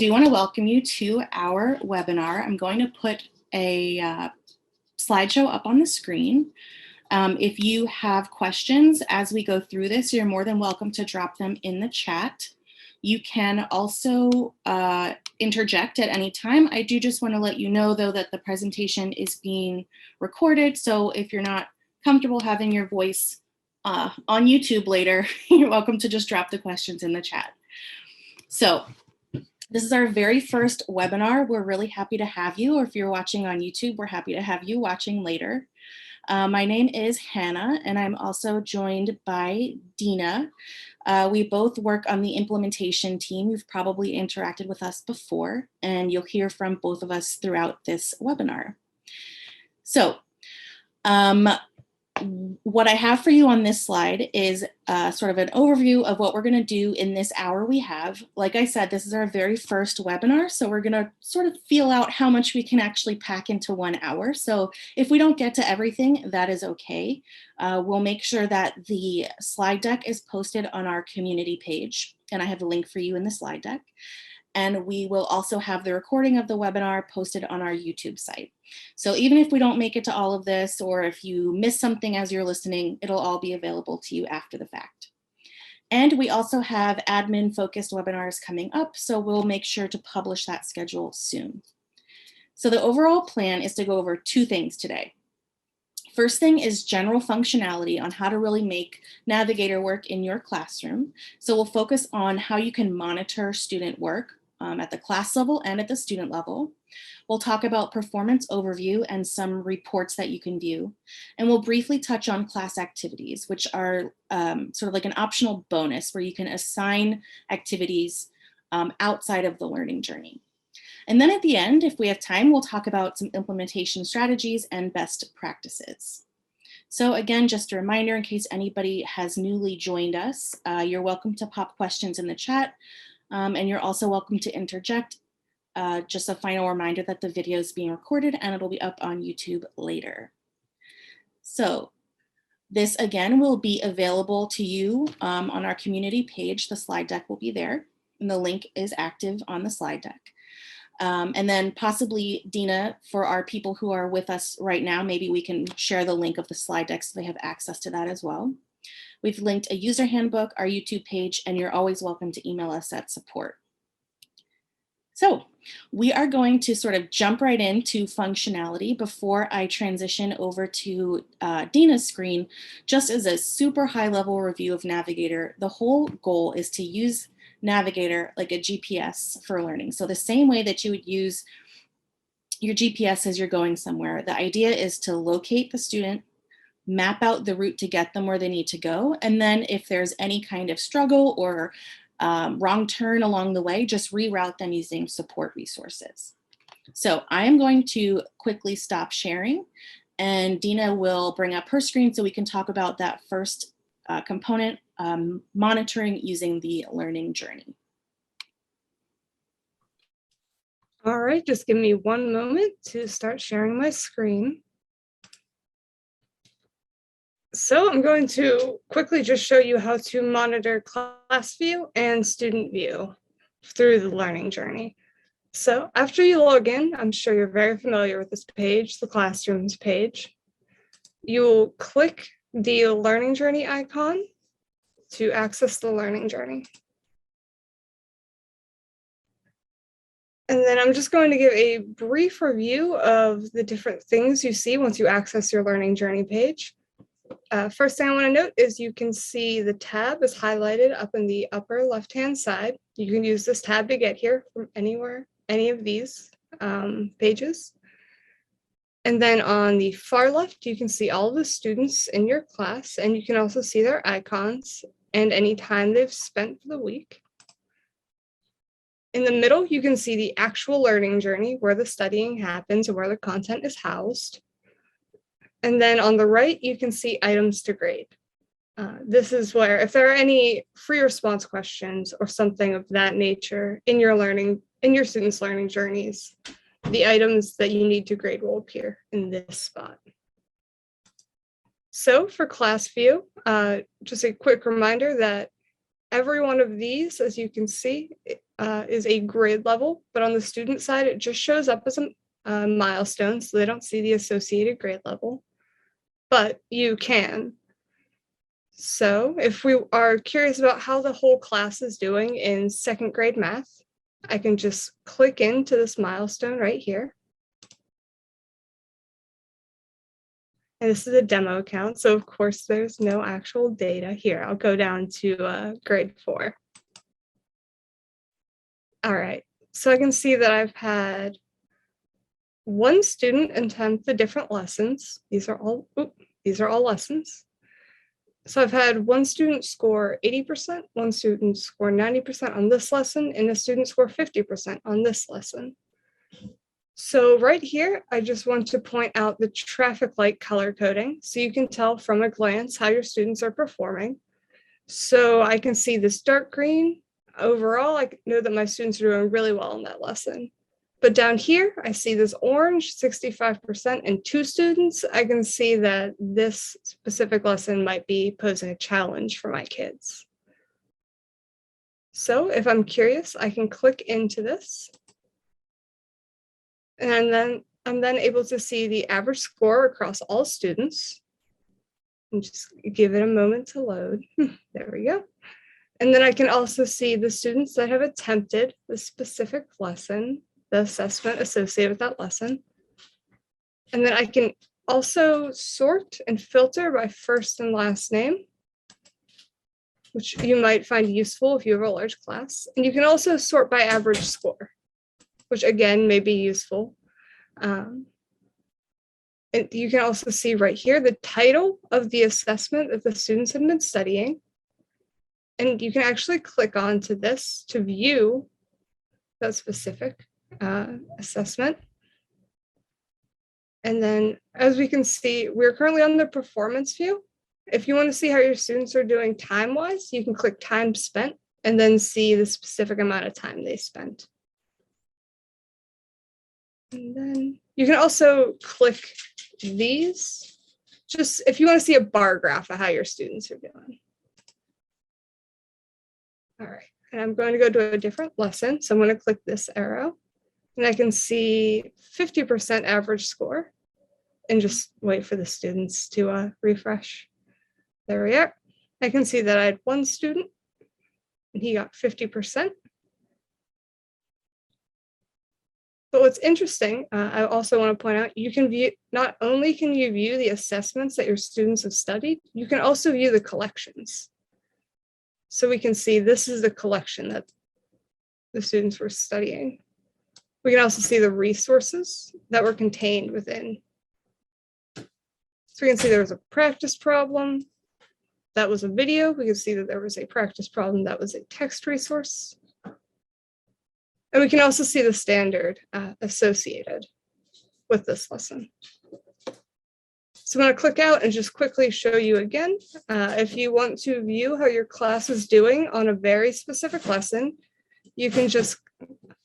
do want to welcome you to our webinar. I'm going to put a slideshow up on the screen. If you have questions as we go through this, you're more than welcome to drop them in the chat. You can also interject at any time. I do just want to let you know, though, that the presentation is being recorded. So if you're not comfortable having your voice on YouTube later, you're welcome to just drop the questions in the chat. So this is our very first webinar. We're really happy to have you, or if you're watching on YouTube, we're happy to have you watching later. My name is Hannah, and I'm also joined by Dina. We both work on the implementation team. You've probably interacted with us before, and you'll hear from both of us throughout this webinar. So, what I have for you on this slide is sort of an overview of what we're going to do in this hour we have. Like I said, this is our very first webinar, so we're going to sort of feel out how much we can actually pack into 1 hour. So if we don't get to everything, that is okay. We'll make sure that the slide deck is posted on our community page, and I have a link for you in the slide deck. And we will also have the recording of the webinar posted on our YouTube site. So even if we don't make it to all of this, or if you miss something as you're listening, it'll all be available to you after the fact. And we also have admin-focused webinars coming up, so we'll make sure to publish that schedule soon. So the overall plan is to go over 2 things today. First thing is general functionality on how to really make Navigator work in your classroom. So we'll focus on how you can monitor student work at the class level and at the student level. We'll talk about performance overview and some reports that you can view. And we'll briefly touch on class activities, which are sort of like an optional bonus where you can assign activities outside of the learning journey. And then at the end, if we have time, we'll talk about some implementation strategies and best practices. So again, just a reminder in case anybody has newly joined us, you're welcome to pop questions in the chat, and you're also welcome to interject. Just a final reminder that the video is being recorded and it'll be up on YouTube later. So this again will be available to you on our community page. The slide deck will be there, and the link is active on the slide deck. And then possibly, Dina, for our people who are with us right now, maybe we can share the link of the slide deck so they have access to that as well. We've linked a user handbook, our YouTube page, and you're always welcome to email us at support. So we are going to sort of jump right into functionality before I transition over to Dina's screen. Just as a super high level review of Navigator, the whole goal is to use Navigator like a GPS for learning. So the same way that you would use your GPS as you're going somewhere, the idea is to locate the student, map out the route to get them where they need to go, and then if there's any kind of struggle or wrong turn along the way, just reroute them using support resources. So I am going to quickly stop sharing, and Dina will bring up her screen so we can talk about that first component, monitoring using the learning journey. All right, just give me 1 moment to start sharing my screen. So I'm going to quickly just show you how to monitor class view and student view through the learning journey. So after you log in, I'm sure you're very familiar with this page, the classrooms page. You'll click the learning journey icon to access the learning journey. And then I'm just going to give a brief review of the different things you see once you access your learning journey page. First thing I want to note is you can see the tab is highlighted up in the upper left-hand side. You can use this tab to get here from anywhere, any of these pages. And then on the far left, you can see all of the students in your class, and you can also see their icons and any time they've spent for the week. In the middle, you can see the actual learning journey where the studying happens and where the content is housed. And then on the right, you can see items to grade. This is where, if there are any free response questions or something of that nature in your students' learning journeys, the items that you need to grade will appear in this spot. So for class view, just a quick reminder that every one of these, as you can see, is a grade level, but on the student side, it just shows up as a milestone, so they don't see the associated grade level, but you can. So if we are curious about how the whole class is doing in second grade math, I can just click into this milestone right here. And this is a demo account, so of course there's no actual data here. I'll go down to grade 4. All right, so I can see that I've had one student attempt the different lessons. These are all lessons. So I've had one student score 80%, one student score 90% on this lesson, and a student score 50% on this lesson. So right here, I just want to point out the traffic light color coding, so you can tell from a glance how your students are performing. So I can see this dark green. Overall, I know that my students are doing really well in that lesson. But down here, I see this orange, 65%, and 2 students. I can see that this specific lesson might be posing a challenge for my kids. So if I'm curious, I can click into this. And then I'm then able to see the average score across all students. And just give it a moment to load. There we go. And then I can also see the students that have attempted the specific lesson, the assessment associated with that lesson. And then I can also sort and filter by first and last name, which you might find useful if you have a large class. And you can also sort by average score, which again may be useful. And you can also see right here the title of the assessment that the students have been studying. And you can actually click onto this to view that specific assessment. And then as we can see, we're currently on the performance view. If you want to see how your students are doing time-wise, you can click time spent and then see the specific amount of time they spent. And then you can also click these, just if you want to see a bar graph of how your students are doing. All right, and I'm going to go to a different lesson. So I'm going to click this arrow and I can see 50% average score and just wait for the students to refresh. There we are. I can see that I had one student and he got 50%. But what's interesting, I also want to point out, you can view, not only can you view the assessments that your students have studied, you can also view the collections. So we can see this is the collection that the students were studying. We can also see the resources that were contained within. So we can see there was a practice problem. That was a video. We can see that there was a practice problem. That was a text resource. And we can also see the standard associated with this lesson. So I'm going to click out and just quickly show you again. If you want to view how your class is doing on a very specific lesson, you can just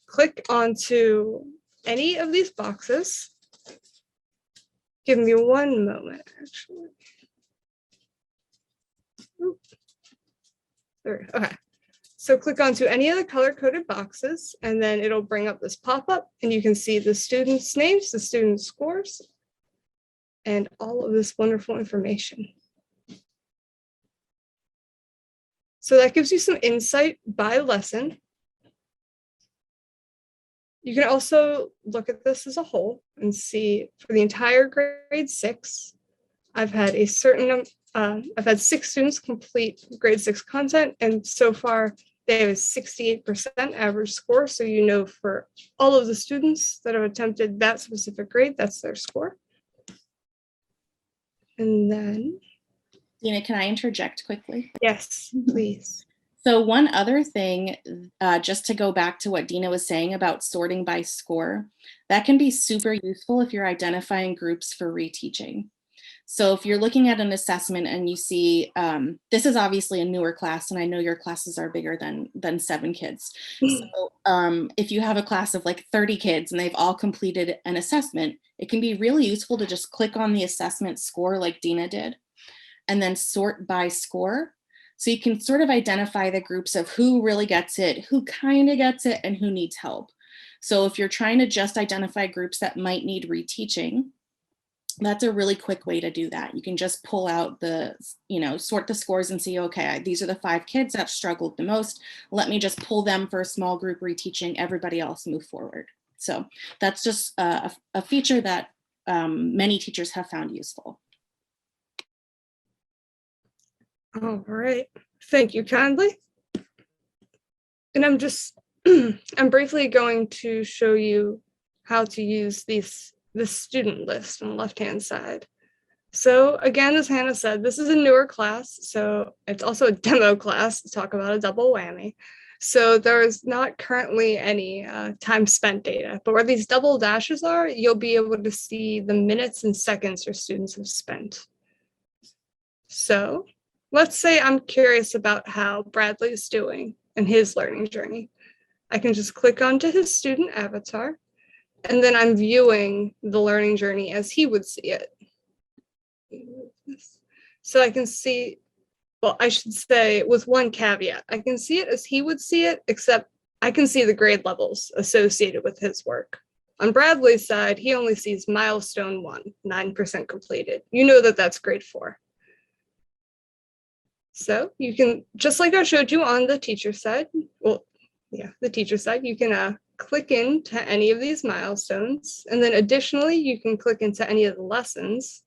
click onto any of these boxes. Give me one moment, actually. There, okay. So click onto any of the color-coded boxes, and then it'll bring up this pop-up, and you can see the students' names, the students' scores, and all of this wonderful information. So that gives you some insight by lesson. You can also look at this as a whole and see for the entire grade 6, I've had a certain, I've had 6 students complete grade 6 content, and so far they have a 68% average score. So you know for all of the students that have attempted that specific grade, that's their score. And then. Dina, can I interject quickly? Yes, please. So one other thing, just to go back to what Dina was saying about sorting by score, that can be super useful if you're identifying groups for reteaching. So if you're looking at an assessment and you see, this is obviously a newer class, and I know your classes are bigger than 7 kids. So if you have a class of like 30 kids and they've all completed an assessment, it can be really useful to just click on the assessment score like Dina did, and then sort by score. So you can sort of identify the groups of who really gets it, who kind of gets it, and who needs help. So if you're trying to just identify groups that might need reteaching, that's a really quick way to do that. You can just pull out the, sort the scores and see, okay, these are the 5 kids that struggled the most. Let me just pull them for a small group reteaching, everybody else move forward. So that's just a feature that many teachers have found useful. All right, thank you kindly. And I'm briefly going to show you how to use this student list on the left-hand side. So again, as Hannah said, this is a newer class, so it's also a demo class to talk about a double whammy. So there's not currently any time spent data, but where these double dashes are, you'll be able to see the minutes and seconds your students have spent. So let's say I'm curious about how Bradley is doing in his learning journey. I can just click onto his student avatar, and then I'm viewing the learning journey as he would see it. So I can see, well, I should say with one caveat, I can see it as he would see it, except I can see the grade levels associated with his work. On Bradley's side, he only sees milestone 1, 9% completed. You know that that's grade 4. So you can, just like I showed you on the teacher side, well, yeah, the teacher side, you can click into any of these milestones. And then additionally, you can click into any of the lessons.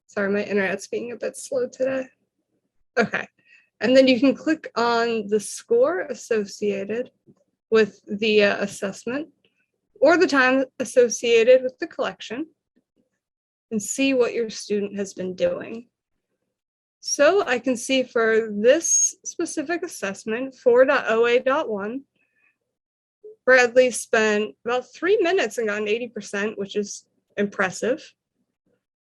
Sorry, my internet's being a bit slow today. Okay, and then you can click on the score associated with the assessment or the time associated with the collection and see what your student has been doing. So I can see for this specific assessment, 4.OA.1, Bradley spent about 3 minutes and got an 80%, which is impressive.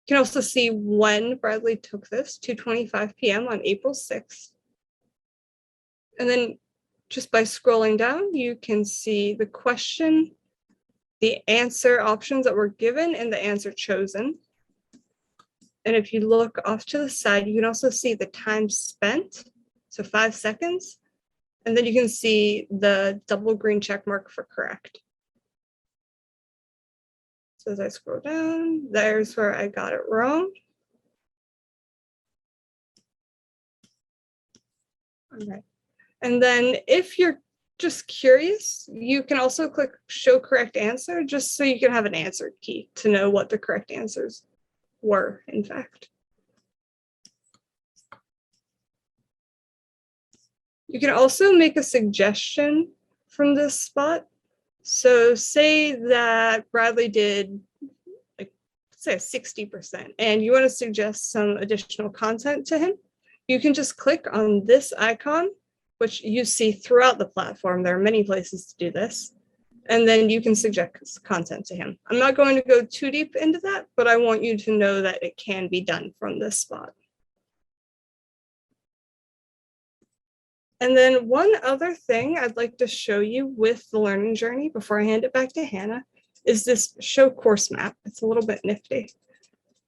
You can also see when Bradley took this, 2:25 p.m. on April 6th. And then just by scrolling down, you can see the question, the answer options that were given, and the answer chosen. And if you look off to the side, you can also see the time spent, so 5 seconds. And then you can see the double green check mark for correct. So as I scroll down, there's where I got it wrong. All right. And then if you're just curious, you can also click show correct answer, just so you can have an answer key to know what the correct answers were, in fact. You can also make a suggestion from this spot. So say that Bradley did, like, say 60%, and you want to suggest some additional content to him. You can just click on this icon, which you see throughout the platform. There are many places to do this. And then you can suggest content to him. I'm not going to go too deep into that, but I want you to know that it can be done from this spot. And then one other thing I'd like to show you with the learning journey before I hand it back to Hannah is this show course map. It's a little bit nifty.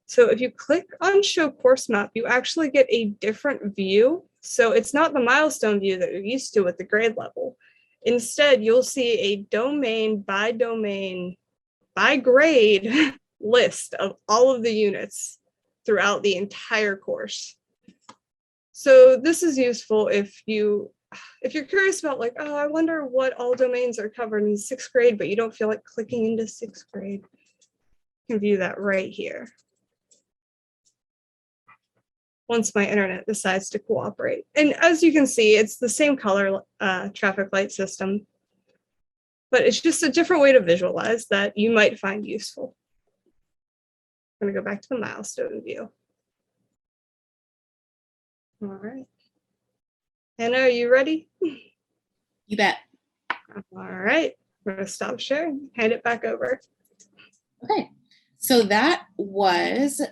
So if you click on show course map, you actually get a different view. So it's not the milestone view that you're used to with the grade level. Instead, you'll see a domain by grade list of all of the units throughout the entire course. So this is useful if you're curious about, like, oh, I wonder what all domains are covered in 6th grade, but you don't feel like clicking into 6th grade. You can view that right here. Once my internet decides to cooperate. And as you can see, it's the same color traffic light system, but it's just a different way to visualize that you might find useful. I'm gonna go back to the milestone view. All right. Hannah, are you ready? You bet. All right, I'm gonna stop sharing, hand it back over. Okay, so that was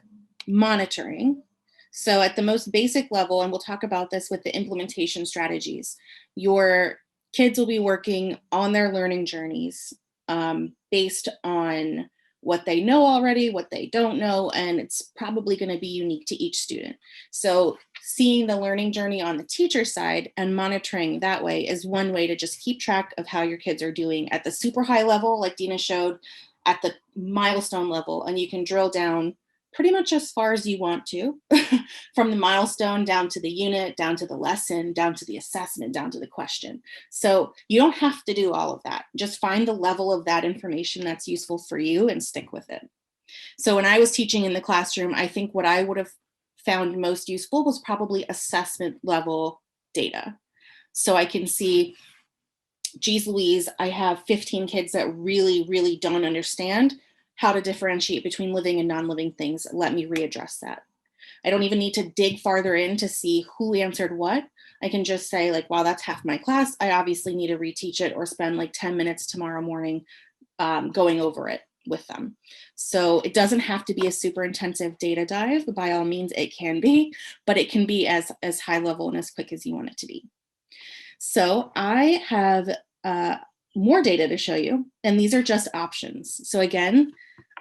monitoring. So at the most basic level, and we'll talk about this with the implementation strategies, your kids will be working on their learning journeys based on what they know already, what they don't know, and it's probably going to be unique to each student. So seeing the learning journey on the teacher side and monitoring that way is one way to just keep track of how your kids are doing at the super high level, like Dina showed, at the milestone level, and you can drill down pretty much as far as you want to from the milestone down to the unit, down to the lesson, down to the assessment, down to the question. So you don't have to do all of that. Just find the level of that information that's useful for you and stick with it. So when I was teaching in the classroom, I think what I would have found most useful was probably assessment level data. So I can see, geez Louise, I have 15 kids that really, really don't understand how to differentiate between living and non-living things. Let me readdress that. I don't even need to dig farther in to see who answered what. I can just say like, wow, that's half my class. I obviously need to reteach it or spend like 10 minutes tomorrow morning going over it with them. So it doesn't have to be a super intensive data dive. By all means, it can be, but it can be as high level and as quick as you want it to be. So I have more data to show you, and these are just options. So again,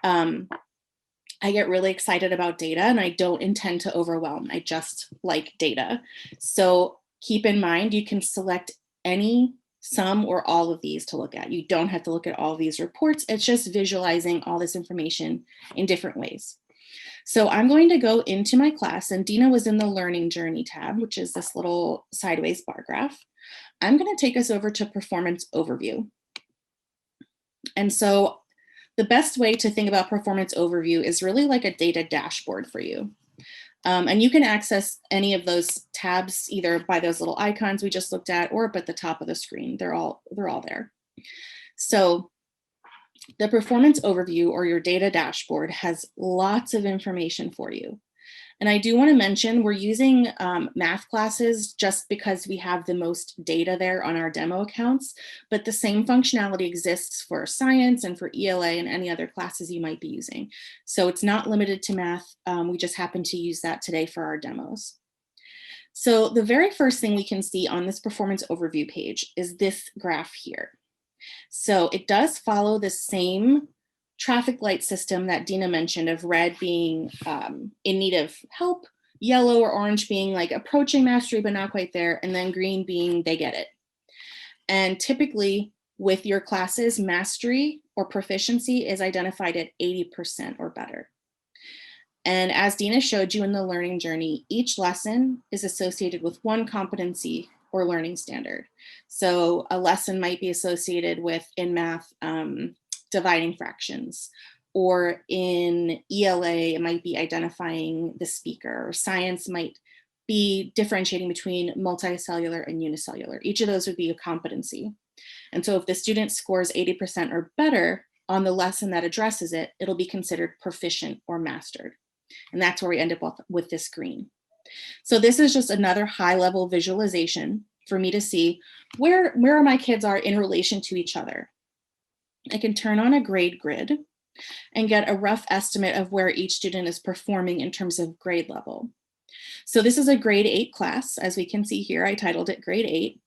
I get really excited about data and I don't intend to overwhelm. I just like data. So keep in mind, you can select any, some, or all of these to look at. You don't have to look at all of these reports. It's just visualizing all this information in different ways. So I'm going to go into my class, and Dina was in the learning journey tab, which is this little sideways bar graph. I'm going to take us over to performance overview. And so the best way to think about performance overview is really like a data dashboard for you. And you can access any of those tabs either by those little icons we just looked at or up at the top of the screen. They're all there. So the performance overview or your data dashboard has lots of information for you. And I do want to mention we're using math classes just because we have the most data there on our demo accounts, but the same functionality exists for science and for ELA and any other classes you might be using. So it's not limited to math. We just happen to use that today for our demos. So the very first thing we can see on this performance overview page is this graph here. So it does follow the same traffic light system that Dina mentioned, of red being in need of help, yellow or orange being like approaching mastery but not quite there, and then green being they get it. And typically with your classes, mastery or proficiency is identified at 80% or better. And as Dina showed you in the learning journey, each lesson is associated with one competency or learning standard. So a lesson might be associated with, in math, dividing fractions, or in ELA, it might be identifying the speaker, or science might be differentiating between multicellular and unicellular. Each of those would be a competency. And so if the student scores 80% or better on the lesson that addresses it, it'll be considered proficient or mastered. And that's where we end up with this green. So this is just another high level visualization for me to see where my kids are in relation to each other. I can turn on a grade grid and get a rough estimate of where each student is performing in terms of grade level. So this is a grade 8 class. As we can see here, I titled it grade 8.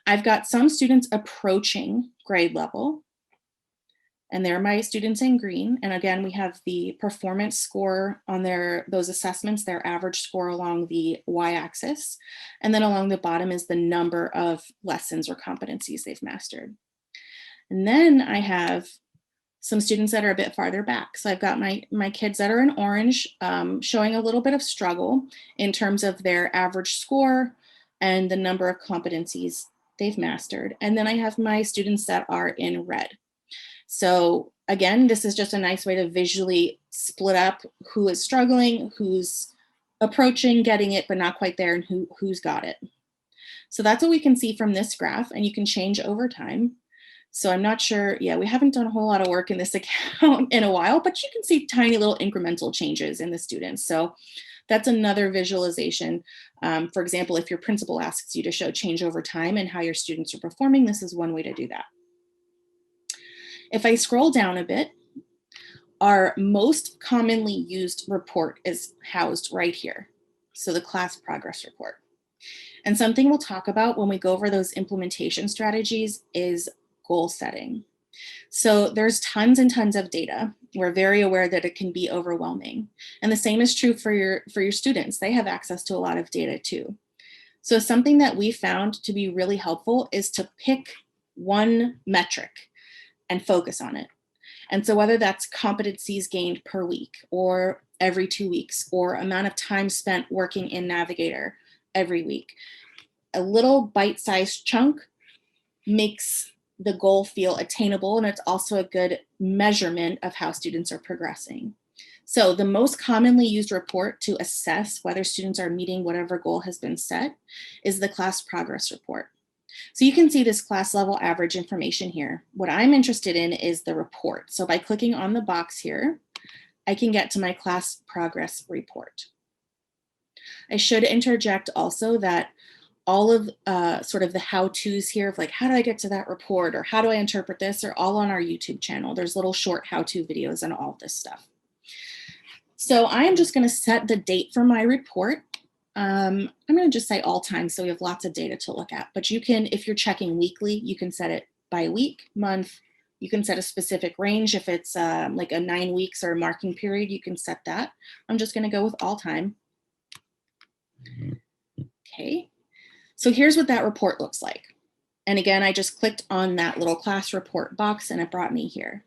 I've got some students approaching grade level, and they're my students in green. And again, we have the performance score on those assessments, their average score along the y-axis. And then along the bottom is the number of lessons or competencies they've mastered. And then I have some students that are a bit farther back. So I've got my kids that are in orange, showing a little bit of struggle in terms of their average score and the number of competencies they've mastered. And then I have my students that are in red. So again, this is just a nice way to visually split up who is struggling, who's approaching, getting it, but not quite there, and who's got it. So that's what we can see from this graph, and you can change over time. So I'm not sure, yeah, we haven't done a whole lot of work in this account in a while, but you can see tiny little incremental changes in the students. So that's another visualization. For example, if your principal asks you to show change over time and how your students are performing, this is one way to do that. If I scroll down a bit, our most commonly used report is housed right here. So the class progress report. And something we'll talk about when we go over those implementation strategies is goal setting. So there's tons and tons of data. We're very aware that it can be overwhelming. And the same is true for your students. They have access to a lot of data too. So something that we found to be really helpful is to pick one metric and focus on it. And so whether that's competencies gained per week or every 2 weeks or amount of time spent working in Navigator every week, a little bite-sized chunk makes the goal feel attainable, and it's also a good measurement of how students are progressing. So the most commonly used report to assess whether students are meeting whatever goal has been set is the class progress report. So you can see this class level average information here. What I'm interested in is the report. So by clicking on the box here, I can get to my class progress report. I should interject also that all of sort of the how-tos here of like, how do I get to that report or how do I interpret this are all on our YouTube channel. There's little short how-to videos and all this stuff. So I am just gonna set the date for my report. I'm gonna just say all time so we have lots of data to look at, but you can, if you're checking weekly, you can set it by week, month, you can set a specific range. If it's like a 9 weeks or a marking period, you can set that. I'm just gonna go with all time. Okay. So here's what that report looks like. And again, I just clicked on that little class report box and it brought me here.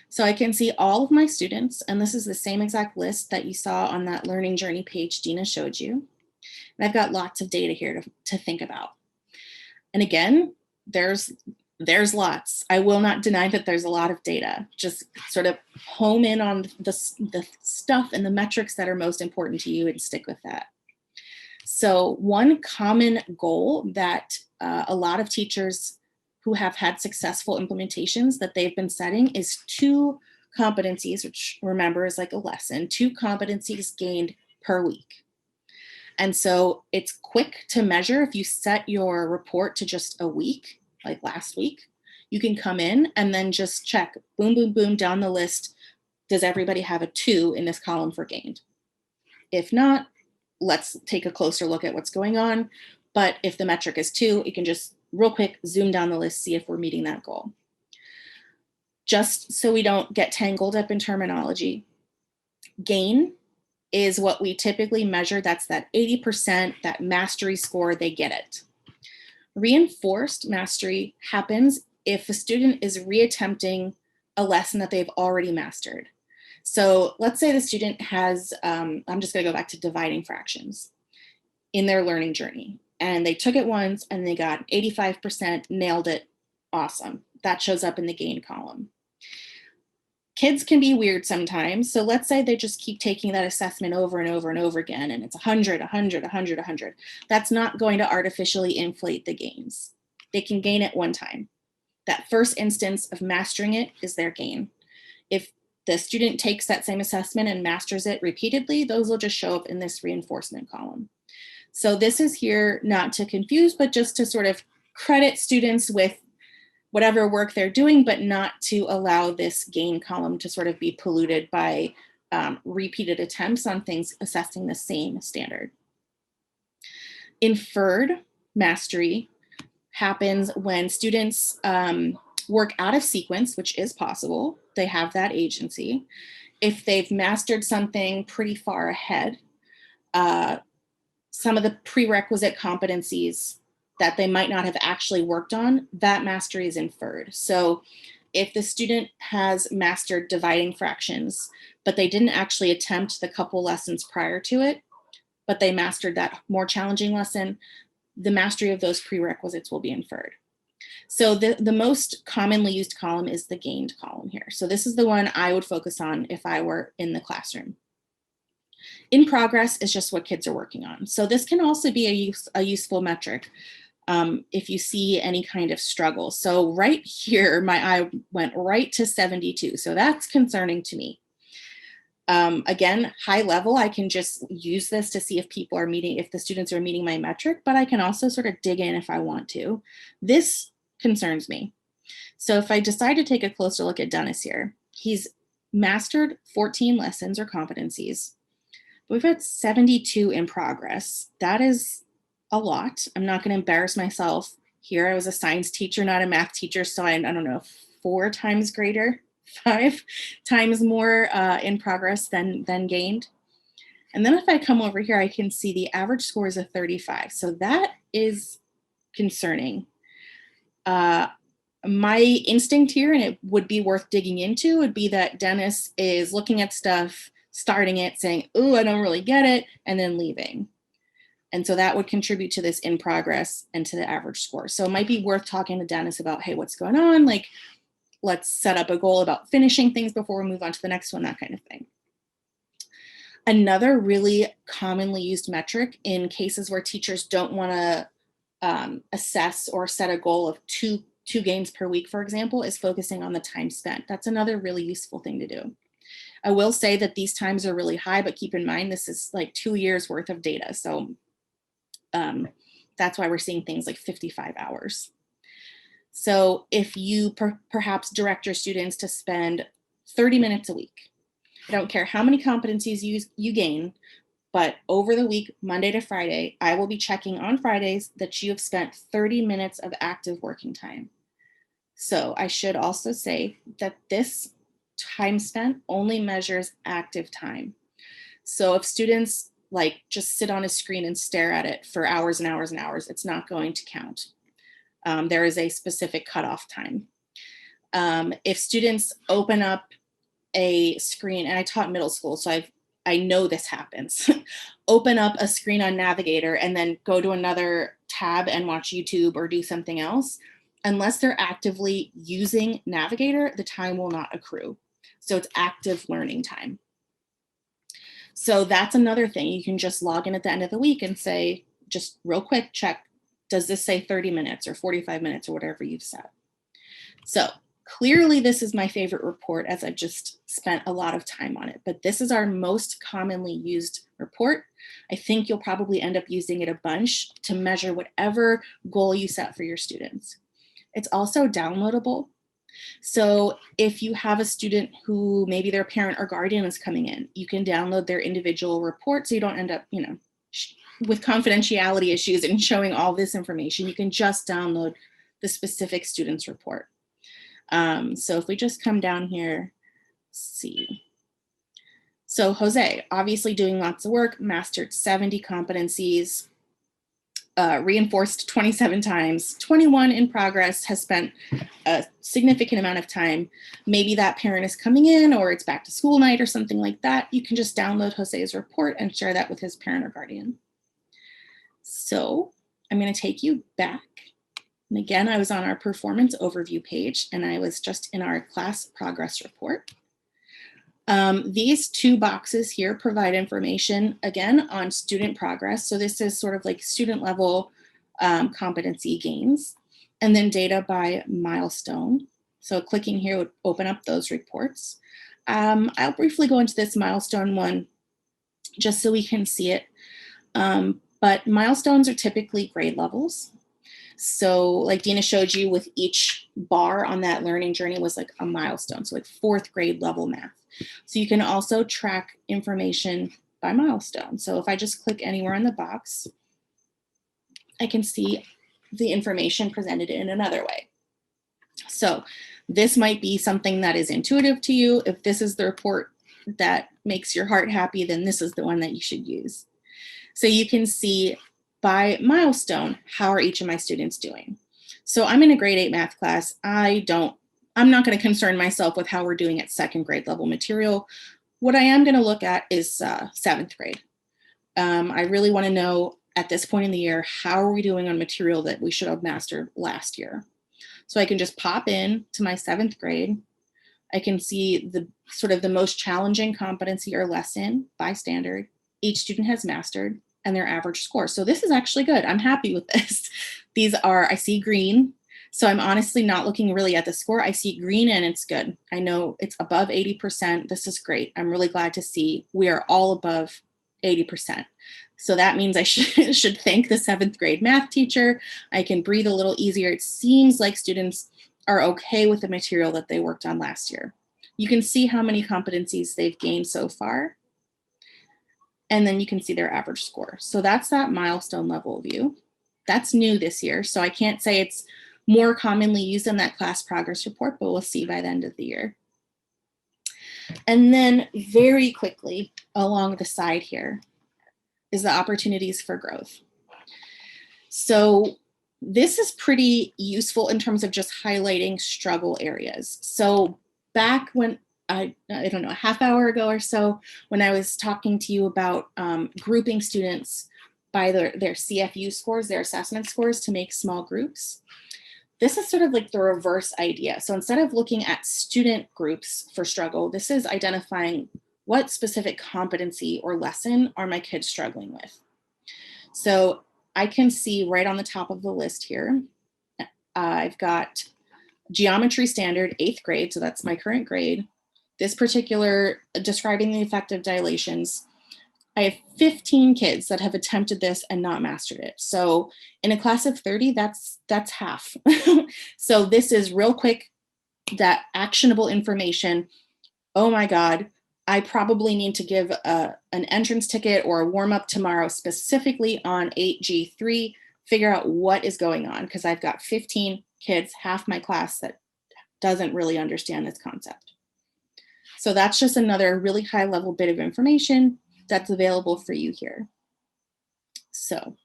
So I can see all of my students, and this is the same exact list that you saw on that learning journey page Dina showed you. And I've got lots of data here to think about. And again, there's lots. I will not deny that there's a lot of data. Just sort of home in on the stuff and the metrics that are most important to you and stick with that. So one common goal that a lot of teachers who have had successful implementations that they've been setting is 2 competencies, which remember is like a lesson, 2 competencies gained per week. And so it's quick to measure. If you set your report to just a week, like last week, you can come in and then just check, boom, boom, boom, down the list. Does everybody have a 2 in this column for gained? If not, let's take a closer look at what's going on. But if the metric is 2, you can just real quick zoom down the list, see if we're meeting that goal. Just so we don't get tangled up in terminology, gain is what we typically measure. That's that 80%, that mastery score, they get it. Reinforced mastery happens if a student is reattempting a lesson that they've already mastered. So let's say the student has, I'm just gonna go back to dividing fractions in their learning journey. And they took it once and they got 85%, nailed it, awesome. That shows up in the gain column. Kids can be weird sometimes. So let's say they just keep taking that assessment over and over and over again, and it's 100, 100, 100, 100. That's not going to artificially inflate the gains. They can gain it one time. That first instance of mastering it is their gain. If the student takes that same assessment and masters it repeatedly, those will just show up in this reinforcement column. So this is here not to confuse, but just to sort of credit students with whatever work they're doing, but not to allow this gain column to sort of be polluted by repeated attempts on things assessing the same standard. Inferred mastery happens when students work out of sequence, which is possible. They have that agency. If they've mastered something pretty far ahead, some of the prerequisite competencies that they might not have actually worked on, that mastery is inferred. So if the student has mastered dividing fractions, but they didn't actually attempt the couple lessons prior to it, but they mastered that more challenging lesson, the mastery of those prerequisites will be inferred. So the most commonly used column is the gained column here. So this is the one I would focus on if I were in the classroom. In progress is just what kids are working on. So this can also be a useful metric if you see any kind of struggle. So right here, my eye went right to 72. So that's concerning to me. Again, high level, I can just use this to see if people are meeting, if the students are meeting my metric, but I can also sort of dig in if I want to. This concerns me. So if I decide to take a closer look at Dennis here, he's mastered 14 lessons or competencies. We've got 72 in progress. That is a lot. I'm not going to embarrass myself here. I was a science teacher, not a math teacher, so I don't know if 4 times greater, 5 times more in progress than gained. And then if I come over here, I can see the average score is a 35. So that is concerning. My instinct here, and it would be worth digging into, would be that Dennis is looking at stuff, starting it, saying, "Ooh, I don't really get it," and then leaving. And so that would contribute to this in progress and to the average score. So it might be worth talking to Dennis about, hey, what's going on? Like, let's set up a goal about finishing things before we move on to the next one, that kind of thing. Another really commonly used metric in cases where teachers don't want to assess or set a goal of two games per week, for example, is focusing on the time spent. That's another really useful thing to do. I will say that these times are really high, but keep in mind, this is like 2 years worth of data. So that's why we're seeing things like 55 hours. So if you perhaps direct your students to spend 30 minutes a week, I don't care how many competencies you gain, but over the week, Monday to Friday, I will be checking on Fridays that you have spent 30 minutes of active working time. So I should also say that this time spent only measures active time. So if students like just sit on a screen and stare at it for hours and hours and hours, it's not going to count. There is a specific cutoff time. If students open up a screen, and I taught middle school, so I know this happens, open up a screen on Navigator and then go to another tab and watch YouTube or do something else, unless they're actively using Navigator, the time will not accrue. So it's active learning time. So that's another thing. You can just log in at the end of the week and say, just real quick, check, does this say 30 minutes or 45 minutes or whatever you've set? So clearly this is my favorite report, as I've just spent a lot of time on it, but this is our most commonly used report. I think you'll probably end up using it a bunch to measure whatever goal you set for your students. It's also downloadable. So if you have a student who maybe their parent or guardian is coming in, you can download their individual report so you don't end up, with confidentiality issues and showing all this information. You can just download the specific student's report. So if we just come down here, see. So Jose, obviously doing lots of work, mastered 70 competencies, reinforced 27 times, 21 in progress, has spent a significant amount of time. Maybe that parent is coming in or it's back to school night or something like that. You can just download Jose's report and share that with his parent or guardian. So I'm going to take you back. And again, I was on our performance overview page and I was just in our class progress report. These 2 boxes here provide information, again, on student progress. So this is sort of like student level competency gains, and then data by milestone. So clicking here would open up those reports. I'll briefly go into this milestone one just so we can see it. But milestones are typically grade levels. So like Dina showed you, with each bar on that learning journey was like a milestone. So like 4th grade level math. So you can also track information by milestone. So if I just click anywhere in the box, I can see the information presented in another way. So this might be something that is intuitive to you. If this is the report that makes your heart happy, then this is the one that you should use. So you can see by milestone, how are each of my students doing? So I'm in a grade 8 math class. I'm not going to concern myself with how we're doing at 2nd grade level material. What I am going to look at is 7th grade. I really want to know at this point in the year, how are we doing on material that we should have mastered last year? So I can just pop in to my 7th grade. I can see the sort of the most challenging competency or lesson by standard each student has mastered and their average score. So this is actually good. I'm happy with this. These are, I see green. So I'm honestly not looking really at the score. I see green and it's good. I know it's above 80%. This is great. I'm really glad to see we are all above 80%. So that means I should thank the 7th grade math teacher. I can breathe a little easier. It seems like students are okay with the material that they worked on last year. You can see how many competencies they've gained so far. And then you can see their average score. So that's that milestone level view. That's new this year. So I can't say it's more commonly used in that class progress report, but we'll see by the end of the year. And then very quickly along the side here is the opportunities for growth. So this is pretty useful in terms of just highlighting struggle areas. So back when, I don't know, a half hour ago or so, when I was talking to you about grouping students by their CFU scores, their assessment scores, to make small groups, this is sort of like the reverse idea. So instead of looking at student groups for struggle, this is identifying what specific competency or lesson are my kids struggling with. So I can see right on the top of the list here, I've got geometry standard, 8th grade, so that's my current grade. This particular, describing the effect of dilations, I have 15 kids that have attempted this and not mastered it. So in a class of 30, that's half. So this is real quick, that actionable information. Oh my God, I probably need to give an entrance ticket or a warm up tomorrow specifically on 8G3, figure out what is going on, because I've got 15 kids, half my class, that doesn't really understand this concept. So that's just another really high level bit of information that's available for you here. So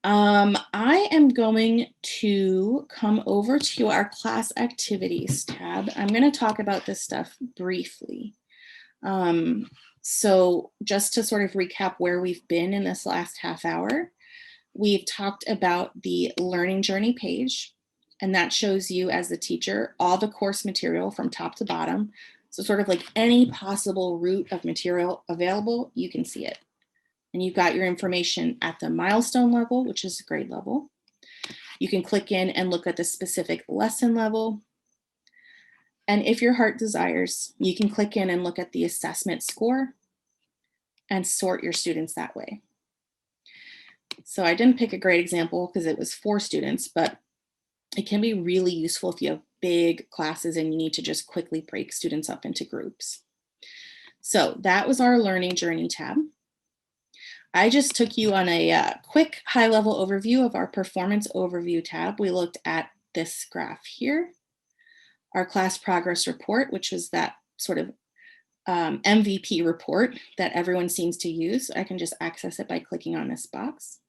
I am going to come over to our class activities tab. I'm going to talk about this stuff briefly. So just to sort of recap where we've been in this last half hour, we've talked about the learning journey page, and that shows you as the teacher all the course material from top to bottom. So sort of like any possible route of material available, you can see it. And you've got your information at the milestone level, which is grade level. You can click in and look at the specific lesson level. And if your heart desires, you can click in and look at the assessment score and sort your students that way. So I didn't pick a great example because it was 4 students, but it can be really useful if you have big classes and you need to just quickly break students up into groups. So that was our learning journey tab. I just took you on a quick high-level overview of our performance overview tab. We looked at this graph here, our class progress report, which was that sort of MVP report that everyone seems to use. I can just access it by clicking on this box.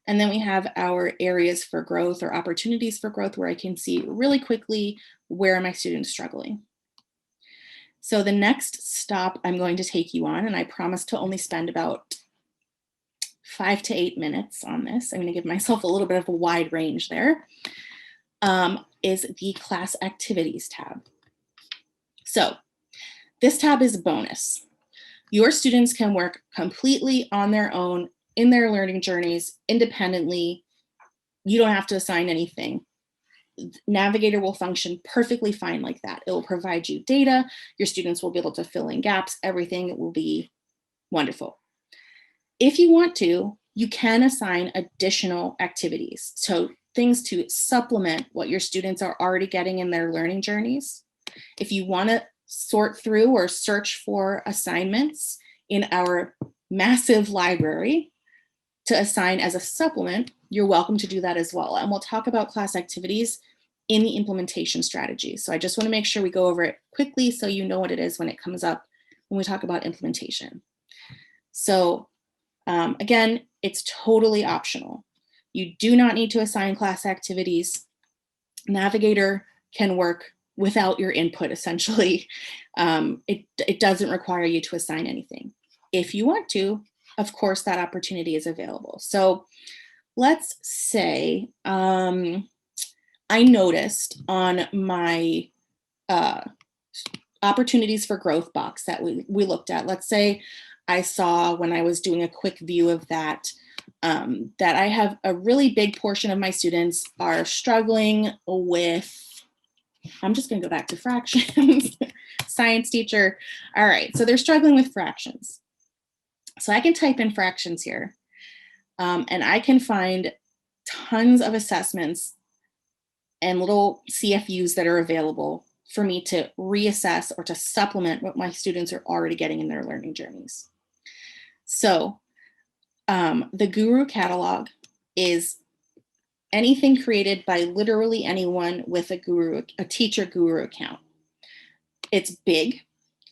And then we have our areas for growth or opportunities for growth, where I can see really quickly where are my students struggling. So the next stop I'm going to take you on, and I promise to only spend about 5 to 8 minutes on this, I'm going to give myself a little bit of a wide range there, is the class activities tab. So this tab is a bonus. Your students can work completely on their own in their learning journeys independently. You don't have to assign anything. Navigator will function perfectly fine like that. It will provide you data. Your students will be able to fill in gaps. Everything will be wonderful. If you want to, you can assign additional activities. So things to supplement what your students are already getting in their learning journeys. If you want to sort through or search for assignments in our massive library to assign as a supplement, you're welcome to do that as well. And we'll talk about class activities in the implementation strategy. So I just want to make sure we go over it quickly so you know what it is when it comes up when we talk about implementation. So again, it's totally optional. You do not need to assign class activities. Navigator can work without your input, essentially. It doesn't require you to assign anything. If you want to, of course, that opportunity is available. So let's say I noticed on my opportunities for growth box that we looked at, let's say I saw when I was doing a quick view of that, that I have a really big portion of my students are struggling with, I'm just going to go back to fractions, science teacher. All right, so they're struggling with fractions. So I can type in fractions here, and I can find tons of assessments and little CFUs that are available for me to reassess or to supplement what my students are already getting in their learning journeys. So the Gooru catalog is anything created by literally anyone with a teacher Gooru account. It's big.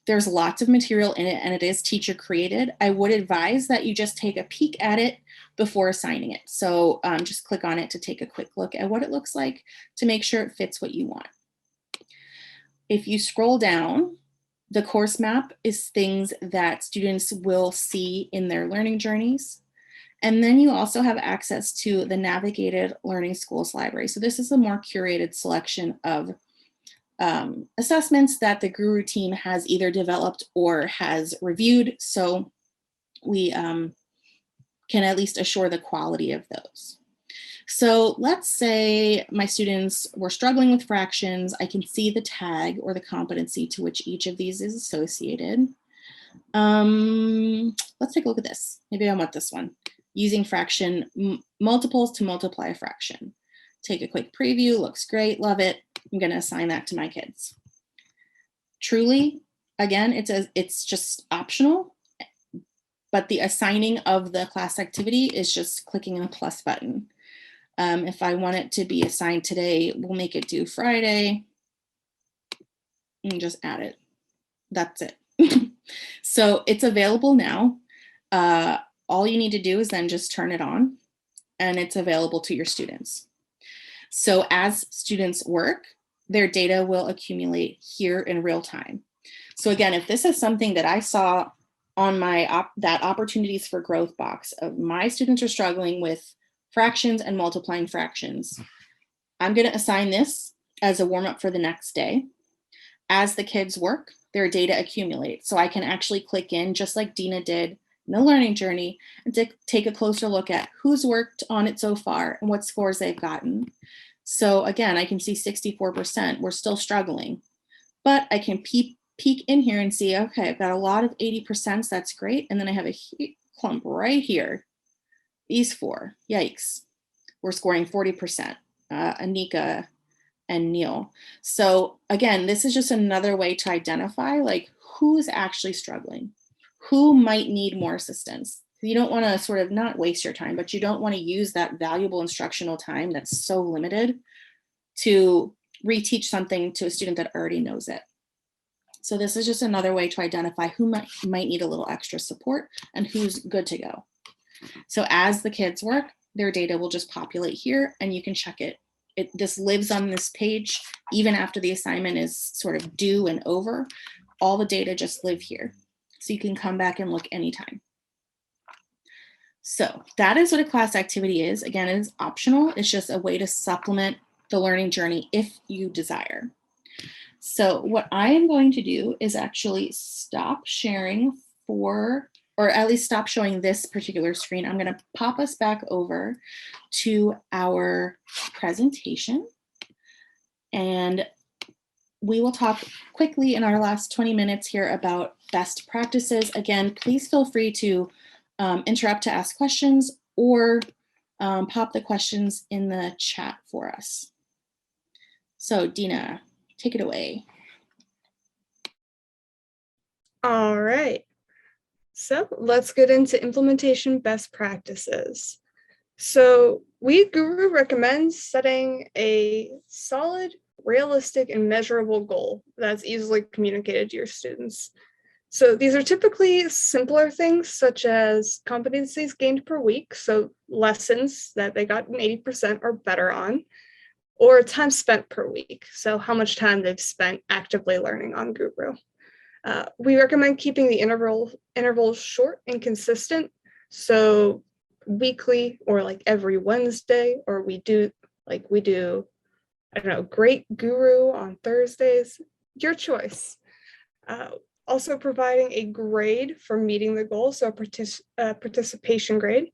There's lots of material in it, and it is teacher created. I would advise that you just take a peek at it before assigning it. So just click on it to take a quick look at what it looks like to make sure it fits what you want. If you scroll down, the course map is things that students will see in their learning journeys. And then you also have access to the Navigator Learning Schools library. So this is a more curated selection of assessments that the Gooru team has either developed or has reviewed. So we can at least assure the quality of those. So let's say my students were struggling with fractions. I can see the tag or the competency to which each of these is associated. Let's take a look at this. Maybe I want this one. Using fraction multiples to multiply a fraction. Take a quick preview, looks great, love it. I'm gonna assign that to my kids. Truly, again, it's just optional, but the assigning of the class activity is just clicking the plus button. If I want it to be assigned today, we'll make it due Friday and just add it. That's it. So it's available now. All you need to do is then just turn it on and it's available to your students. So as students work, their data will accumulate here in real time. So again, if this is something that I saw on my that opportunities for growth box of my students are struggling with fractions and multiplying fractions, I'm going to assign this as a warm up for the next day. As the kids work, their data accumulates. So I can actually click in just like Dina did in the learning journey and take a closer look at who's worked on it so far and what scores they've gotten. So again, I can see 64%, we're still struggling, but I can peek in here and see, okay, I've got a lot of 80%, that's great. And then I have a clump right here. These four, yikes. We're scoring 40%, Anika and Neil. So again, this is just another way to identify like who's actually struggling, who might need more assistance. You don't want to sort of not waste your time, but you don't want to use that valuable instructional time that's so limited to reteach something to a student that already knows it. So this is just another way to identify who might need a little extra support and who's good to go. So as the kids work, their data will just populate here and you can check it. This lives on this page even after the assignment is sort of due and over. All the data just live here. So you can come back and look anytime. So that is what a class activity is. Again, it is optional. It's just a way to supplement the learning journey if you desire. So what I am going to do is actually stop sharing or at least stop showing this particular screen. I'm going to pop us back over to our presentation. And we will talk quickly in our last 20 minutes here about best practices. Again, please feel free to interrupt to ask questions or pop the questions in the chat for us. So Dina, take it away. All right. So let's get into implementation best practices. So we Gooru recommends setting a solid, realistic, and measurable goal that's easily communicated to your students. So these are typically simpler things such as competencies gained per week, so lessons that they got an 80% or better on, or time spent per week, so how much time they've spent actively learning on Gooru. We recommend keeping the intervals short and consistent, so weekly or like every Wednesday, or we do, I don't know, great Gooru on Thursdays, your choice. Also providing a grade for meeting the goal, so a participation grade.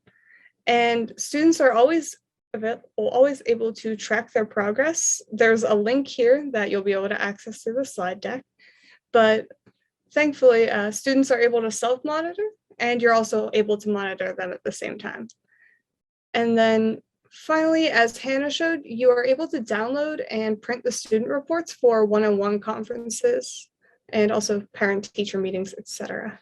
And students are always able to track their progress. There's a link here that you'll be able to access through the slide deck. But thankfully, students are able to self-monitor, and you're also able to monitor them at the same time. And then finally, as Hannah showed, you are able to download and print the student reports for one-on-one conferences and also parent-teacher meetings, etc.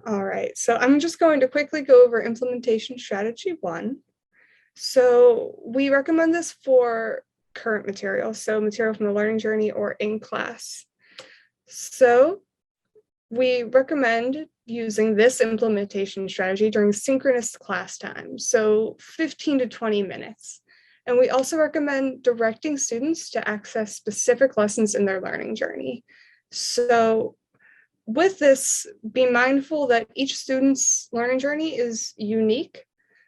All right, so I'm just going to quickly go over implementation strategy 1. So we recommend this for current material, so material from the learning journey or in class. So we recommend using this implementation strategy during synchronous class time, so 15 to 20 minutes. And we also recommend directing students to access specific lessons in their learning journey. So with this, be mindful that each student's learning journey is unique.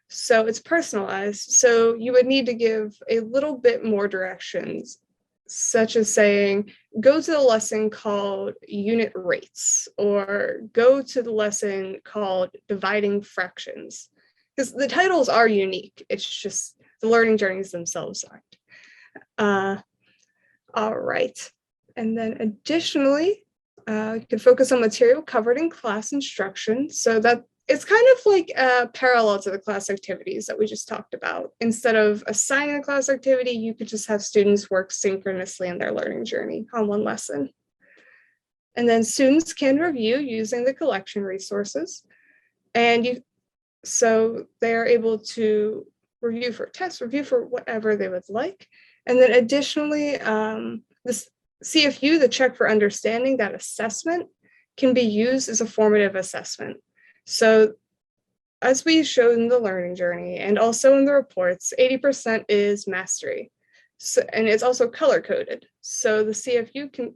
So it's personalized. So you would need to give a little bit more directions, such as saying, go to the lesson called unit rates, or go to the lesson called dividing fractions. Because the titles are unique. It's just the learning journeys themselves aren't. All right. And then additionally, you can focus on material covered in class instruction. So that it's kind of like parallel to the class activities that we just talked about. Instead of assigning a class activity, you could just have students work synchronously in their learning journey on one lesson. And then students can review using the collection resources. And so they're able to review for tests, review for whatever they would like. And then additionally, this CFU, the check for understanding, that assessment can be used as a formative assessment. So as we showed in the learning journey and also in the reports, 80% is mastery. So, and it's also color coded. So the CFU can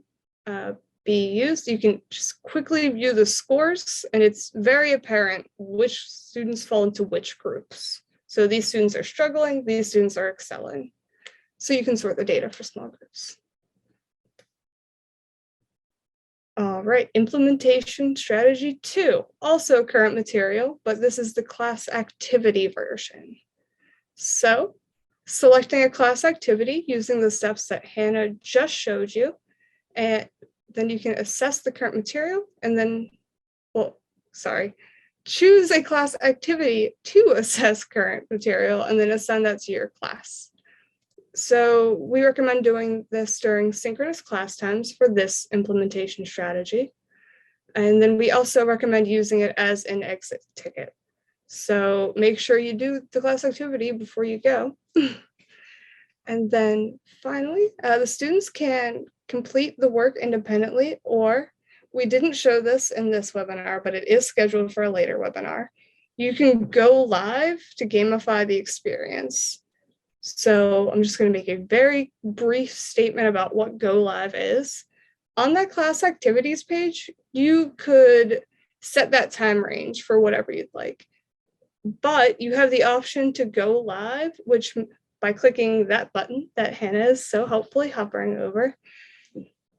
be used. You can just quickly view the scores, and it's very apparent which students fall into which groups. So these students are struggling, these students are excelling. So you can sort the data for small groups. All right, implementation strategy 2, also current material, but this is the class activity version. So selecting a class activity using the steps that Hannah just showed you, and then you can assess the current material and then, choose a class activity to assess current material and then assign that to your class. So we recommend doing this during synchronous class times for this implementation strategy. And then we also recommend using it as an exit ticket. So make sure you do the class activity before you go. And then finally, the students can complete the work independently, or we didn't show this in this webinar, but it is scheduled for a later webinar. You can go live to gamify the experience. So I'm just going to make a very brief statement about what Go Live is. On that class activities page, you could set that time range for whatever you'd like. But you have the option to go live, which by clicking that button that Hannah is so helpfully hovering over,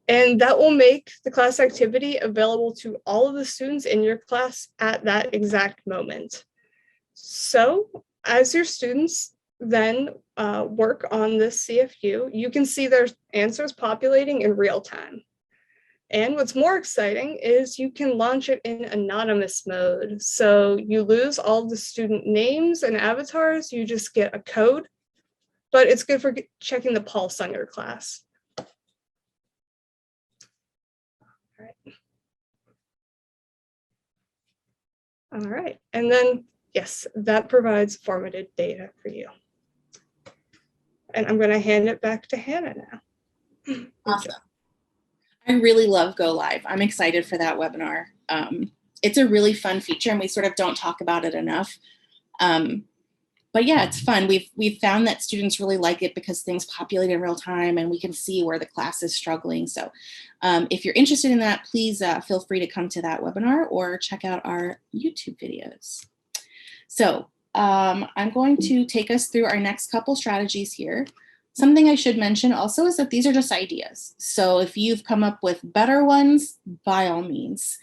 and that will make the class activity available to all of the students in your class at that exact moment. So as your students then work on this CFU, you can see their answers populating in real time. And what's more exciting is you can launch it in anonymous mode. So you lose all the student names and avatars, you just get a code, but it's good for checking the pulse on your class. All right. All right, and then, yes, that provides formative data for you. And I'm going to hand it back to Hannah now. Awesome. I really love Go Live. I'm excited for that webinar. It's a really fun feature, and we sort of don't talk about it enough. But yeah, it's fun. We've found that students really like it because things populate in real time, and we can see where the class is struggling. So if you're interested in that, please feel free to come to that webinar or check out our YouTube videos. So I'm going to take us through our next couple strategies here. Something I should mention also is that these are just ideas. So if you've come up with better ones, by all means.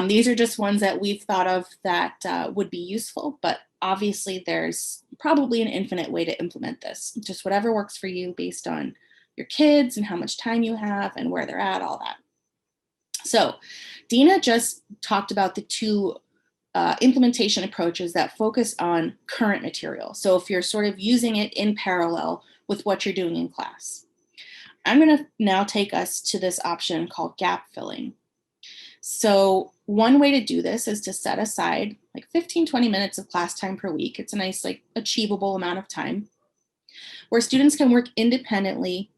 These are just ones that we've thought of that would be useful, but obviously there's probably an infinite way to implement this. Just whatever works for you based on your kids and how much time you have and where they're at, all that. So Dina just talked about the two implementation approaches that focus on current material. So if you're sort of using it in parallel with what you're doing in class. I'm going to now take us to this option called gap filling. So one way to do this is to set aside like 15, 20 minutes of class time per week. It's a nice, like, achievable amount of time where students can work independently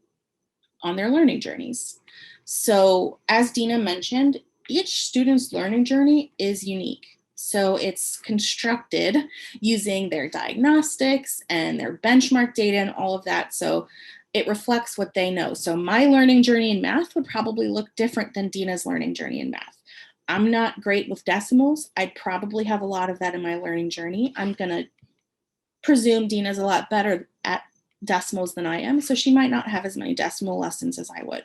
on their learning journeys. So, as Dina mentioned, each student's learning journey is unique. So, it's constructed using their diagnostics and their benchmark data and all of that. So, it reflects what they know. So, my learning journey in math would probably look different than Dina's learning journey in math. I'm not great with decimals. I'd probably have a lot of that in my learning journey. I'm going to presume Dina's a lot better at decimals than I am, so she might not have as many decimal lessons as I would.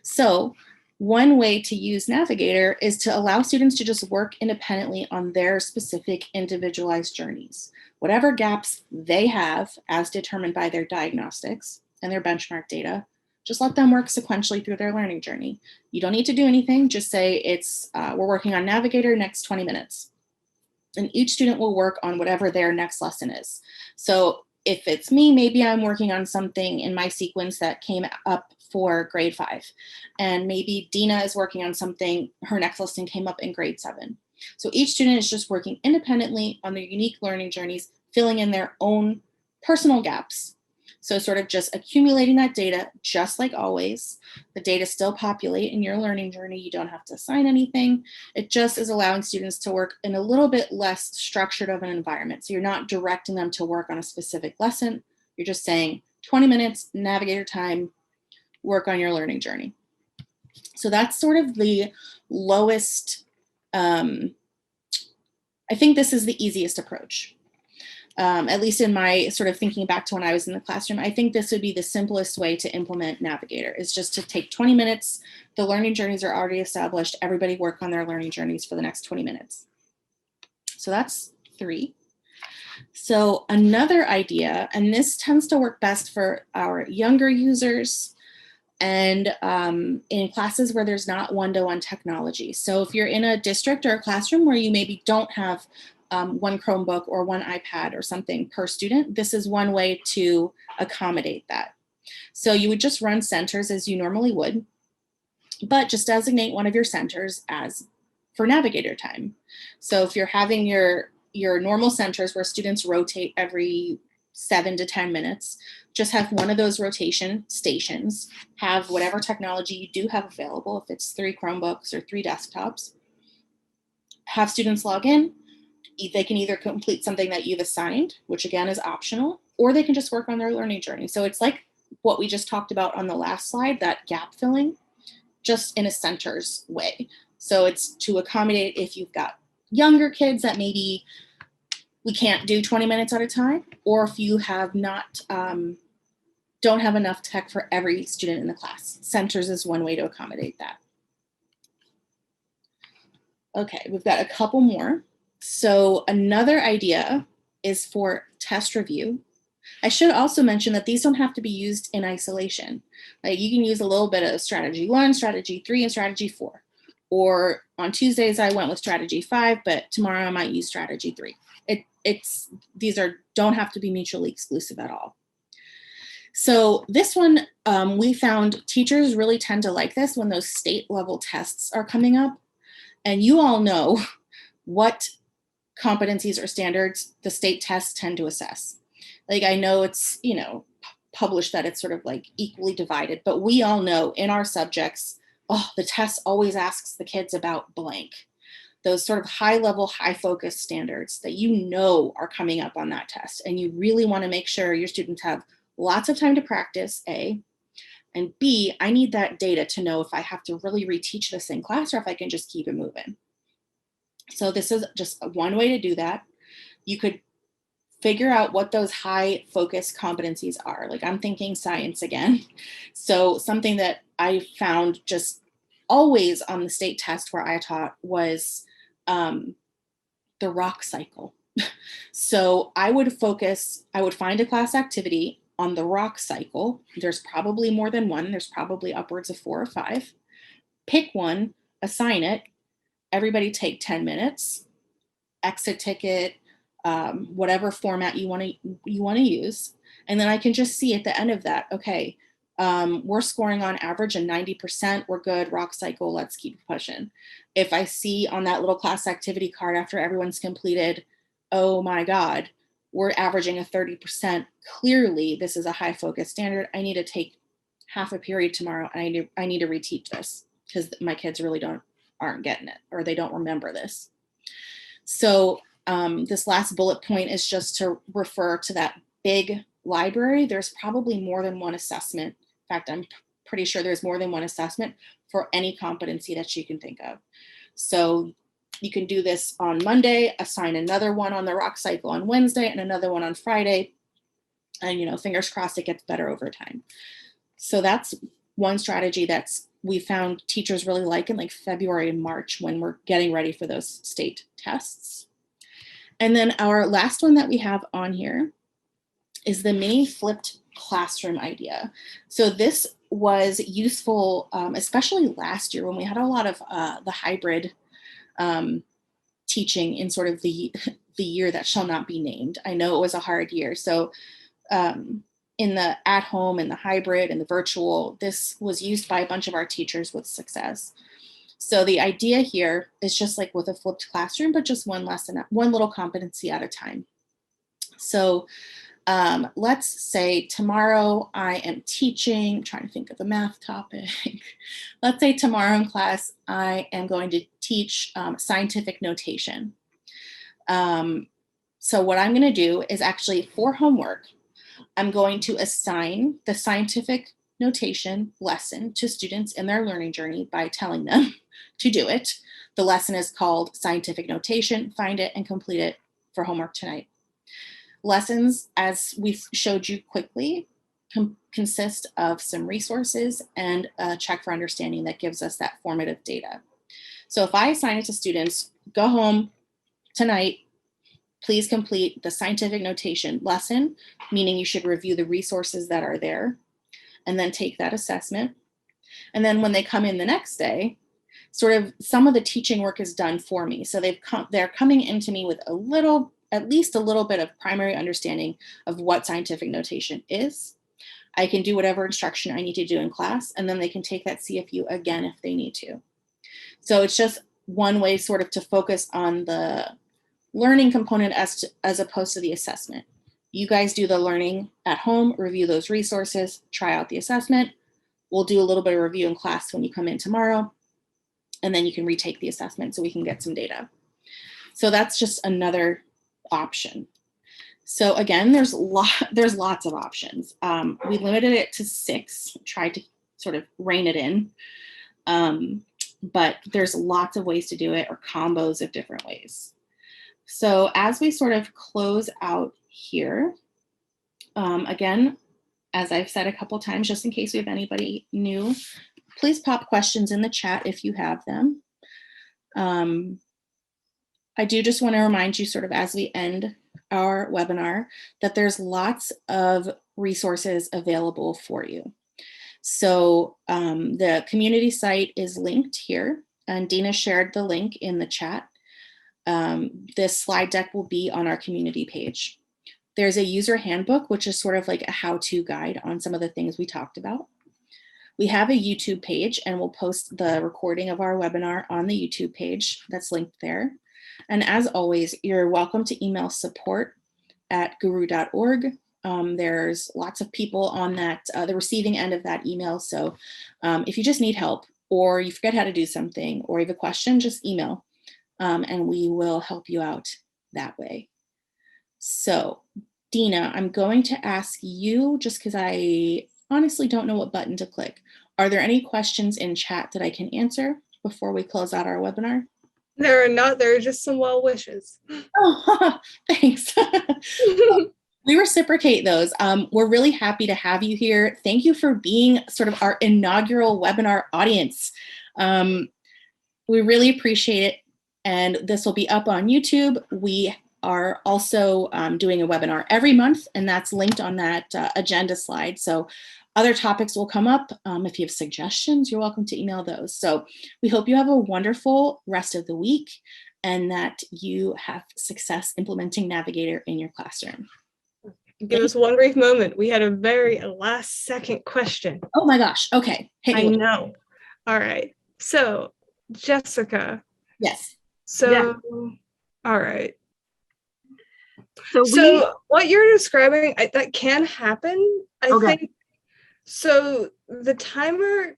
So one way to use Navigator is to allow students to just work independently on their specific individualized journeys. Whatever gaps they have as determined by their diagnostics and their benchmark data, just let them work sequentially through their learning journey. You don't need to do anything, just say we're working on Navigator next 20 minutes. And each student will work on whatever their next lesson is. So if it's me, maybe I'm working on something in my sequence that came up for grade 5. And maybe Dina is working on something, her next lesson came up in grade 7. So each student is just working independently on their unique learning journeys, filling in their own personal gaps. So sort of just accumulating that data, just like always. The data still populate in your learning journey. You don't have to assign anything. It just is allowing students to work in a little bit less structured of an environment. So you're not directing them to work on a specific lesson. You're just saying 20 minutes, Navigator time, work on your learning journey. So that's sort of the lowest, I think this is the easiest approach. At least in my sort of thinking back to when I was in the classroom, I think this would be the simplest way to implement Navigator, is just to take 20 minutes. The learning journeys are already established. Everybody work on their learning journeys for the next 20 minutes. So that's 3. So another idea, and this tends to work best for our younger users and in classes where there's not one-to-one technology. So if you're in a district or a classroom where you maybe don't have one Chromebook or one iPad or something per student, this is one way to accommodate that. So you would just run centers as you normally would, but just designate one of your centers as for Navigator time. So if you're having your normal centers where students rotate every 7 to 10 minutes, just have one of those rotation stations, have whatever technology you do have available, if it's 3 Chromebooks or 3 desktops, have students log in. They can either complete something that you've assigned, which again is optional, or they can just work on their learning journey. So it's like what we just talked about on the last slide, that gap filling, just in a centers way. So it's to accommodate if you've got younger kids that maybe we can't do 20 minutes at a time, or if you have not, don't have enough tech for every student in the class. Centers is one way to accommodate that. Okay, we've got a couple more. So another idea is for test review. I should also mention that these don't have to be used in isolation. Like you can use a little bit of strategy 1, strategy 3, and strategy 4. Or on Tuesdays, I went with strategy 5, but tomorrow I might use strategy 3. These don't have to be mutually exclusive at all. So this one, we found teachers really tend to like this when those state level tests are coming up. And you all know what competencies or standards the state tests tend to assess. Like I know it's, published that it's sort of like equally divided, but we all know in our subjects, the test always asks the kids about blank. Those sort of high level, high focus standards that are coming up on that test. And you really want to make sure your students have lots of time to practice, A, and B, I need that data to know if I have to really reteach this in class or if I can just keep it moving. So this is just one way to do that. You could figure out what those high focus competencies are. Like I'm thinking science again. So something that I found just always on the state test where I taught was the rock cycle. So I would find a class activity on the rock cycle. There's probably more than one. There's probably upwards of 4 or 5. Pick one, assign it. Everybody take 10 minutes, exit ticket, whatever format you want to use. And then I can just see at the end of that, okay, we're scoring on average a 90%. We're good, rock cycle, let's keep pushing. If I see on that little class activity card after everyone's completed, oh my God, we're averaging a 30%. Clearly, this is a high focus standard. I need to take half a period tomorrow and I need to reteach this because my kids really aren't getting it, or they don't remember this. So this last bullet point is just to refer to that big library. There's probably more than one assessment. In fact, I'm pretty sure there's more than one assessment for any competency that you can think of. So you can do this on Monday, assign another one on the rock cycle on Wednesday, and another one on Friday. And, you know, fingers crossed it gets better over time. So that's one strategy that's we found teachers really like in like February and March when we're getting ready for those state tests. And then our last one that we have on here is the mini flipped classroom idea. So this was useful, especially last year when we had a lot of the hybrid teaching in sort of the year that shall not be named. I know it was a hard year. So in the at home and the hybrid and the virtual, this was used by a bunch of our teachers with success. So the idea here is just like with a flipped classroom, but just one lesson, one little competency at a time. So let's say tomorrow I am teaching, I'm trying to think of a math topic. Let's say tomorrow in class, I am going to teach scientific notation. So what I'm going to do is actually for homework, I'm going to assign the scientific notation lesson to students in their learning journey by telling them to do it. The lesson is called Scientific Notation. Find it and complete it for homework tonight. Lessons, as we've showed you quickly, consist of some resources and a check for understanding that gives us that formative data. So if I assign it to students, go home tonight, please complete the scientific notation lesson, meaning you should review the resources that are there and then take that assessment. And then when they come in the next day, sort of some of the teaching work is done for me. So they're coming into me with at least a little bit of primary understanding of what scientific notation is. I can do whatever instruction I need to do in class, and then they can take that CFU again if they need to. So it's just one way sort of to focus on the learning component as opposed to the assessment. You guys do the learning at home, review those resources, try out the assessment. We'll do a little bit of review in class when you come in tomorrow, and then you can retake the assessment so we can get some data. So that's just another option. So again, there's lots of options. We limited it to 6, tried to sort of rein it in, but there's lots of ways to do it, or combos of different ways. So as we sort of close out here, again, as I've said a couple times, just in case we have anybody new, please pop questions in the chat if you have them. I do just want to remind you sort of as we end our webinar that there's lots of resources available for you. So the community site is linked here, and Dina shared the link in the chat. This slide deck will be on our community page. There's a user handbook, which is sort of like a how-to guide on some of the things we talked about. We have a YouTube page, and we'll post the recording of our webinar on the YouTube page that's linked there. And as always, you're welcome to email support@gooru.org. There's lots of people on that, the receiving end of that email. So if you just need help, or you forget how to do something, or you have a question, just email, and we will help you out that way. So Dina, I'm going to ask you, just because I honestly don't know what button to click. Are there any questions in chat that I can answer before we close out our webinar? There are not, there are just some well wishes. Oh, thanks. We reciprocate those. We're really happy to have you here. Thank you for being sort of our inaugural webinar audience. We really appreciate it. And this will be up on YouTube. We are also doing a webinar every month, and that's linked on that agenda slide. So other topics will come up. If you have suggestions, you're welcome to email those. So we hope you have a wonderful rest of the week and that you have success implementing Navigator in your classroom. Give us one brief moment. We had a very last second question. Oh my gosh. Okay. Hit me I with it. know. All right. So, Jessica. Yes. So, Yeah. all right. So what you're describing, that can happen. I think. So the timer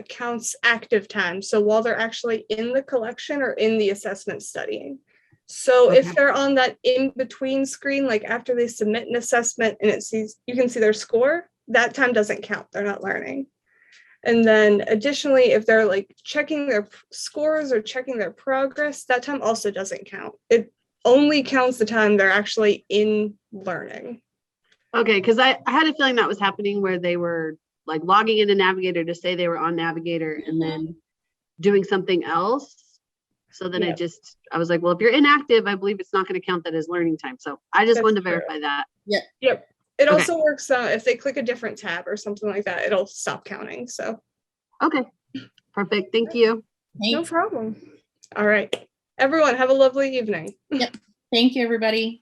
counts active time. So while they're actually in the collection or in the assessment studying. So if they're on that in-between screen, like after they submit an assessment and you can see their score, that time doesn't count. They're not learning. And then additionally, if they're like checking their scores or checking their progress, that time also doesn't count. It only counts the time they're actually in learning. Okay, because I had a feeling that was happening where they were like logging into Navigator to say they were on Navigator and then doing something else. So then I was like, well, if you're inactive, I believe it's not going to count that as learning time. So I just wanted to verify that. Yep. It also works if they click a different tab or something like that, it'll stop counting. So. Okay, perfect. Thank you. No problem. All right. Everyone, have a lovely evening. Yep. Thank you, everybody.